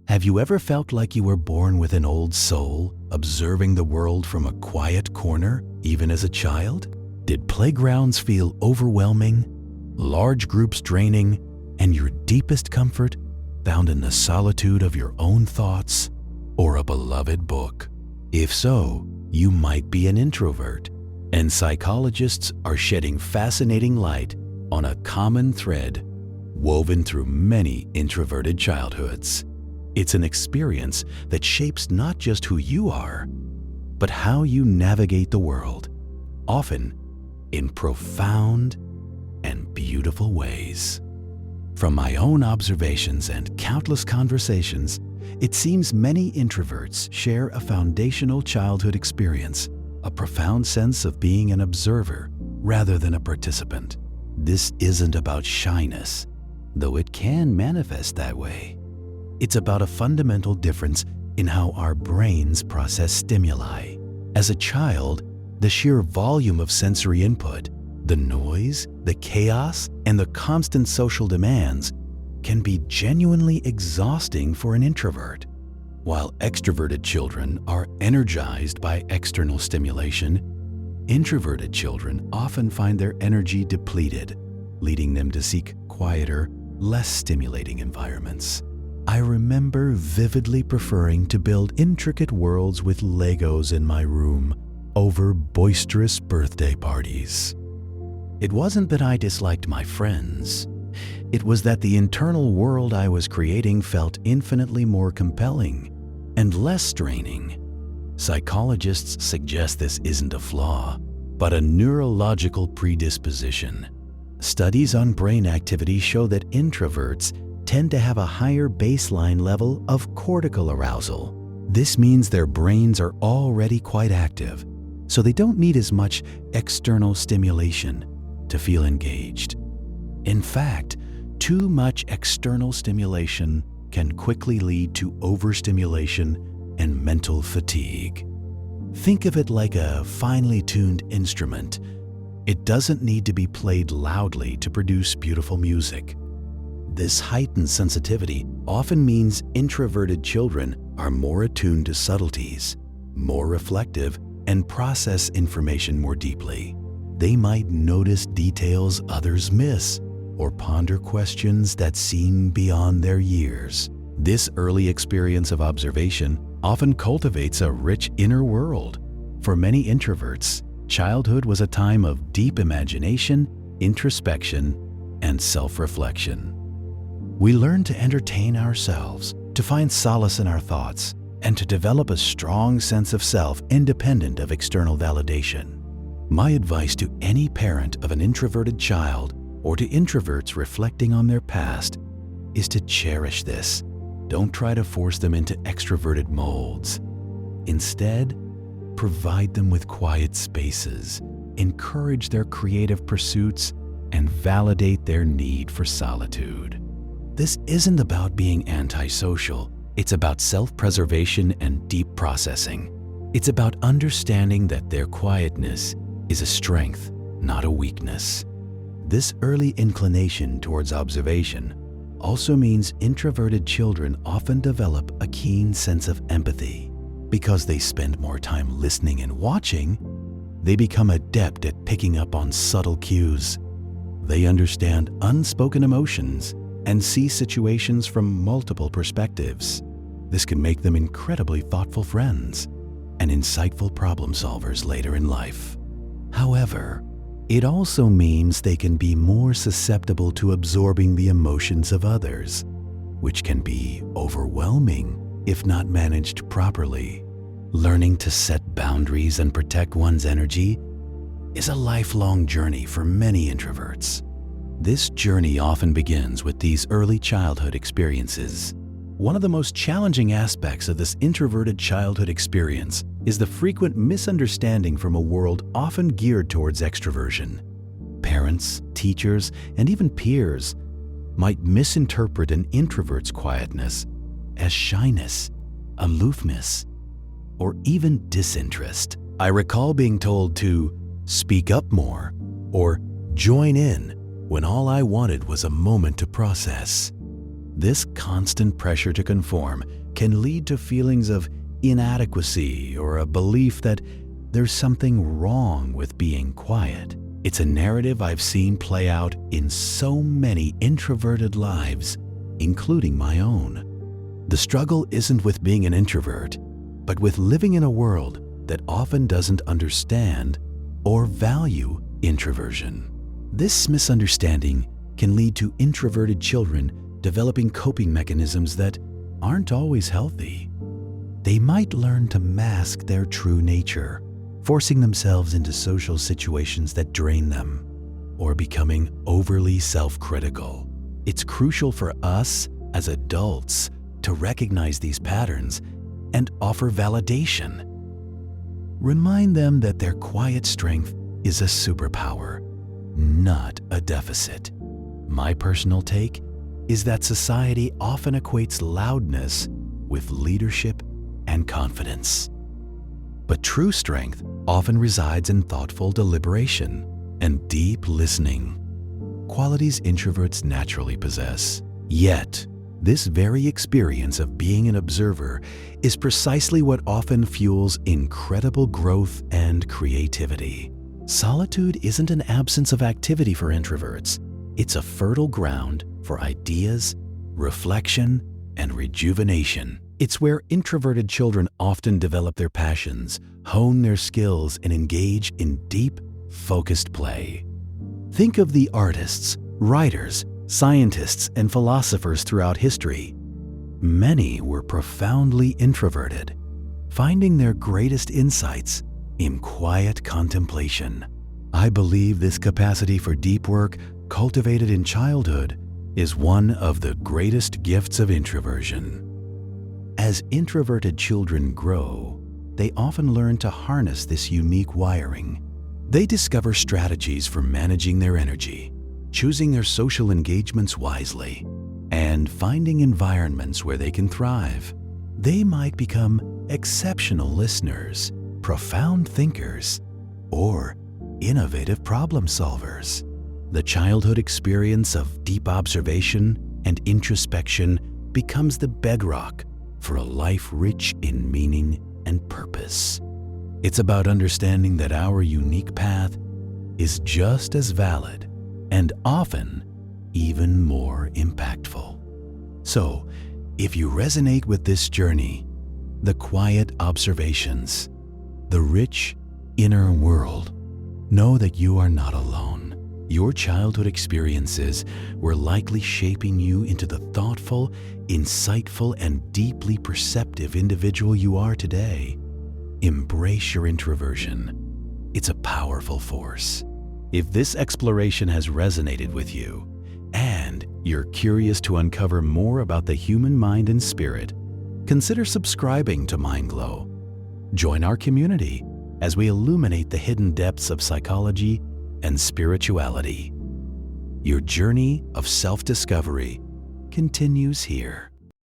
Have you ever felt like you were born with an old soul, observing the world from a quiet corner, even as a child? Did playgrounds feel overwhelming, large groups draining, and your deepest comfort found in the solitude of your own thoughts or a beloved book? If so, you might be an introvert, and psychologists are shedding fascinating light on a common thread woven through many introverted childhoods. It's an experience that shapes not just who you are, but how you navigate the world, often in profound and beautiful ways. From my own observations and countless conversations, it seems many introverts share a foundational childhood experience, a profound sense of being an observer rather than a participant. This isn't about shyness, though it can manifest that way. It's about a fundamental difference in how our brains process stimuli. As a child, the sheer volume of sensory input, the noise, the chaos, and the constant social demands can be genuinely exhausting for an introvert. While extroverted children are energized by external stimulation, introverted children often find their energy depleted, leading them to seek quieter, less stimulating environments. I remember vividly preferring to build intricate worlds with Legos in my room over boisterous birthday parties. It wasn't that I disliked my friends. It was that the internal world I was creating felt infinitely more compelling and less straining. Psychologists suggest this isn't a flaw, but a neurological predisposition. Studies on brain activity show that introverts tend to have a higher baseline level of cortical arousal. This means their brains are already quite active, so they don't need as much external stimulation to feel engaged. In fact, too much external stimulation can quickly lead to overstimulation and mental fatigue. Think of it like a finely tuned instrument. It doesn't need to be played loudly to produce beautiful music. This heightened sensitivity often means introverted children are more attuned to subtleties, more reflective, and process information more deeply. They might notice details others miss or ponder questions that seem beyond their years. This early experience of observation often cultivates a rich inner world. For many introverts, childhood was a time of deep imagination, introspection, and self-reflection. We learn to entertain ourselves, to find solace in our thoughts, and to develop a strong sense of self independent of external validation. My advice to any parent of an introverted child or to introverts reflecting on their past is to cherish this. Don't try to force them into extroverted molds. Instead, provide them with quiet spaces, encourage their creative pursuits, and validate their need for solitude. This isn't about being antisocial. It's about self-preservation and deep processing. It's about understanding that their quietness is a strength, not a weakness. This early inclination towards observation also means introverted children often develop a keen sense of empathy. Because they spend more time listening and watching, they become adept at picking up on subtle cues. They understand unspoken emotions and see situations from multiple perspectives. This can make them incredibly thoughtful friends and insightful problem solvers later in life. However, it also means they can be more susceptible to absorbing the emotions of others, which can be overwhelming if not managed properly. Learning to set boundaries and protect one's energy is a lifelong journey for many introverts. This journey often begins with these early childhood experiences. One of the most challenging aspects of this introverted childhood experience is the frequent misunderstanding from a world often geared towards extroversion. Parents, teachers, and even peers might misinterpret an introvert's quietness as shyness, aloofness, or even disinterest. I recall being told to speak up more or join in when all I wanted was a moment to process. This constant pressure to conform can lead to feelings of inadequacy or a belief that there's something wrong with being quiet. It's a narrative I've seen play out in so many introverted lives, including my own. The struggle isn't with being an introvert, but with living in a world that often doesn't understand or value introversion. This misunderstanding can lead to introverted children developing coping mechanisms that aren't always healthy. They might learn to mask their true nature, forcing themselves into social situations that drain them, or becoming overly self-critical. It's crucial for us as adults to recognize these patterns and offer validation. Remind them that their quiet strength is a superpower, not a deficit. My personal take is that society often equates loudness with leadership and confidence. But true strength often resides in thoughtful deliberation and deep listening, qualities introverts naturally possess. Yet, this very experience of being an observer is precisely what often fuels incredible growth and creativity. Solitude isn't an absence of activity for introverts. It's a fertile ground for ideas, reflection, and rejuvenation. It's where introverted children often develop their passions, hone their skills, and engage in deep, focused play. Think of the artists, writers, scientists, and philosophers throughout history. Many were profoundly introverted, finding their greatest insights in quiet contemplation. I believe this capacity for deep work, cultivated in childhood, is one of the greatest gifts of introversion. As introverted children grow, they often learn to harness this unique wiring. They discover strategies for managing their energy, choosing their social engagements wisely, and finding environments where they can thrive. They might become exceptional listeners, profound thinkers, or innovative problem solvers. The childhood experience of deep observation and introspection becomes the bedrock for a life rich in meaning and purpose. It's about understanding that our unique path is just as valid and often even more impactful. So, if you resonate with this journey, the quiet observations, the rich inner world, know that you are not alone. Your childhood experiences were likely shaping you into the thoughtful, insightful, and deeply perceptive individual you are today. Embrace your introversion. It's a powerful force. If this exploration has resonated with you, and you're curious to uncover more about the human mind and spirit, consider subscribing to MindGlow. Join our community as we illuminate the hidden depths of psychology and spirituality. Your journey of self-discovery continues here.